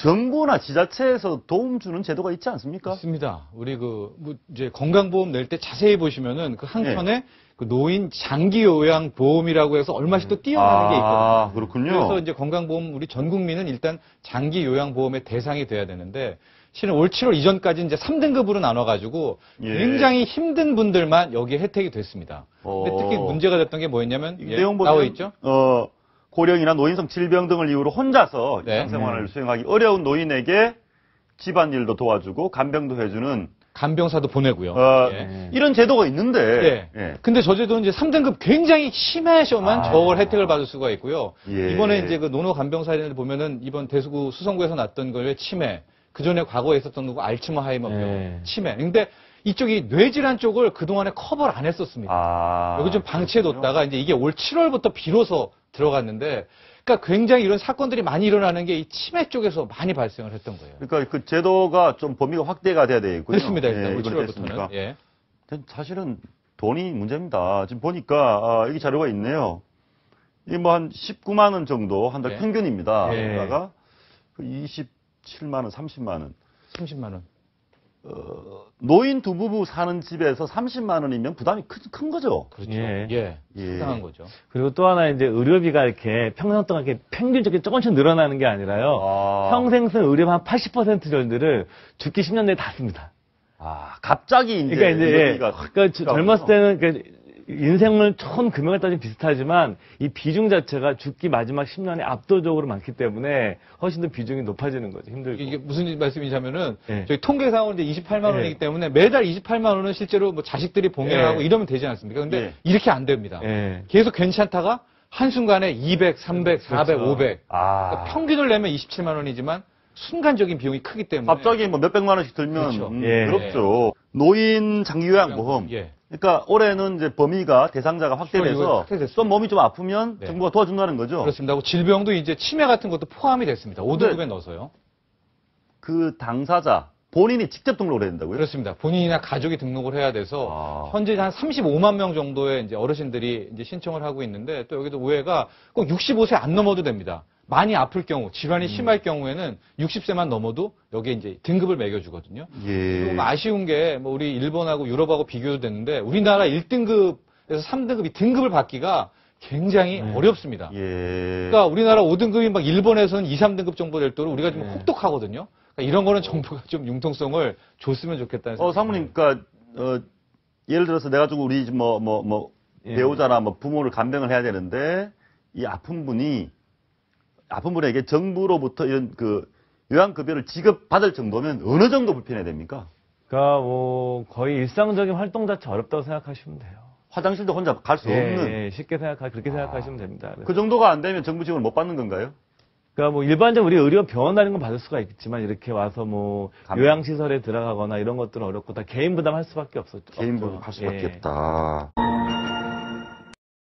정부나 지자체에서 도움 주는 제도가 있지 않습니까? 있습니다. 우리 이제 건강보험 낼 때 자세히 보시면은 그 한편에 네. 그 노인 장기 요양 보험이라고 해서 얼마씩 또 띄어가는 게 있거든요. 아, 그렇군요. 그래서 이제 건강보험 우리 전 국민은 일단 장기 요양 보험의 대상이 돼야 되는데 실은 올 7월 이전까지 이제 3등급으로 나눠가지고 예. 굉장히 힘든 분들만 여기에 혜택이 됐습니다. 근데 특히 문제가 됐던 게 뭐였냐면 내용 나와 보면 있죠. 고령이나 노인성 질병 등을 이유로 혼자서 네. 일상생활을 수행하기 어려운 노인에게 집안일도 도와주고 간병도 해주는 간병사도 보내고요. 예. 이런 제도가 있는데. 예. 근데 저 제도는 이제 3등급 굉장히 심하셔만 저걸 혜택을 받을 수가 있고요. 예. 이번에 이제 그 노노 간병사를 보면은 이번 대수구 수성구에서 났던 거에 치매, 그 전에 과거에 있었던 거고 알츠하이머병, 치매. 근데 이쪽이 뇌질환 쪽을 그동안에 커버를 안 했었습니다. 여기 좀 방치해뒀다가 이제 이게 올 7월부터 비로소 들어갔는데, 그러니까 굉장히 이런 사건들이 많이 일어나는 게 이 치매 쪽에서 많이 발생을 했던 거예요. 그러니까 그 제도가 좀 범위가 확대가 돼야 되겠군요. 그렇습니다. 일단 올 7월부터는. 예. 사실은 돈이 문제입니다. 지금 보니까 여기 자료가 있네요. 이게 뭐 한 19만 원 정도 한 달 평균입니다. 그러다가 27만 원, 30만 원. 30만 원. 노인 두 부부 사는 집에서 30만 원이면 부담이 큰 거죠. 그렇죠. 상당한 거죠. 그리고 또 하나 이제 의료비가 이렇게 평생 동안 이렇게 평균적으로 조금씩 늘어나는 게 아니라요. 평생 쓴 의료비 한 80% 정도를 죽기 10년 내에 다 씁니다. 갑자기 이제. 그러니까 젊었을 때는 인생을 총 금액을 따지면 비슷하지만 이 비중 자체가 죽기 마지막 10년에 압도적으로 많기 때문에 훨씬 더 비중이 높아지는 거죠. 힘들고. 이게 무슨 말씀이냐면은 저희 통계상으로 이제 28만 원이기 때문에 매달 28만 원은 실제로 뭐 자식들이 봉양하고 이러면 되지 않습니까? 근데 이렇게 안 됩니다. 계속 괜찮다가 한순간에 200, 300, 400, 500. 그러니까 평균을 내면 27만 원이지만 순간적인 비용이 크기 때문에. 갑자기 뭐 몇백만 원씩 들면 그렇죠. 노인 장기요양보험. 그러니까 올해는 이제 범위가 대상자가 확대돼서 좀 몸이 좀 아프면 정부가 도와준다는 거죠. 그렇습니다. 질병도 이제 치매 같은 것도 포함이 됐습니다. 5등급에 넣어서요. 그 당사자 본인이 직접 등록을 해야 된다고요? 그렇습니다. 본인이나 가족이 등록을 해야 돼서 현재 한 35만 명 정도의 이제 어르신들이 이제 신청을 하고 있는데 또 여기도 우회가 꼭 65세 안 넘어도 됩니다. 많이 아플 경우, 질환이 심할 경우에는 60세만 넘어도 여기에 이제 등급을 매겨주거든요. 좀 아쉬운 게, 뭐, 우리 일본하고 유럽하고 비교도 됐는데, 우리나라 1등급에서 3등급이 등급을 받기가 굉장히 어렵습니다. 그러니까 우리나라 5등급이 막 일본에서는 2, 3등급 정도 될 때로 우리가 좀 혹독하거든요. 그러니까 이런 거는 정부가 좀 융통성을 줬으면 좋겠다는 생각이 사모님, 그러니까, 예를 들어서 내가 좀 우리 배우자나 뭐 부모를 간병을 해야 되는데, 이 아픈 분에게 정부로부터 이런 요양급여를 지급받을 정도면 어느 정도 불편해야 됩니까? 그러니까 거의 일상적인 활동 자체 어렵다고 생각하시면 돼요. 화장실도 혼자 갈 수 없는. 쉽게 그렇게 생각하시면 됩니다. 그 정도가 안 되면 정부 지원을 못 받는 건가요? 그러니까 일반적으로 우리 의료 병원 다니는 건 받을 수가 있겠지만 이렇게 와서 요양시설에 들어가거나 이런 것들은 어렵고 다 개인 부담할 수밖에 없었죠. 개인 부담할 수밖에 없다.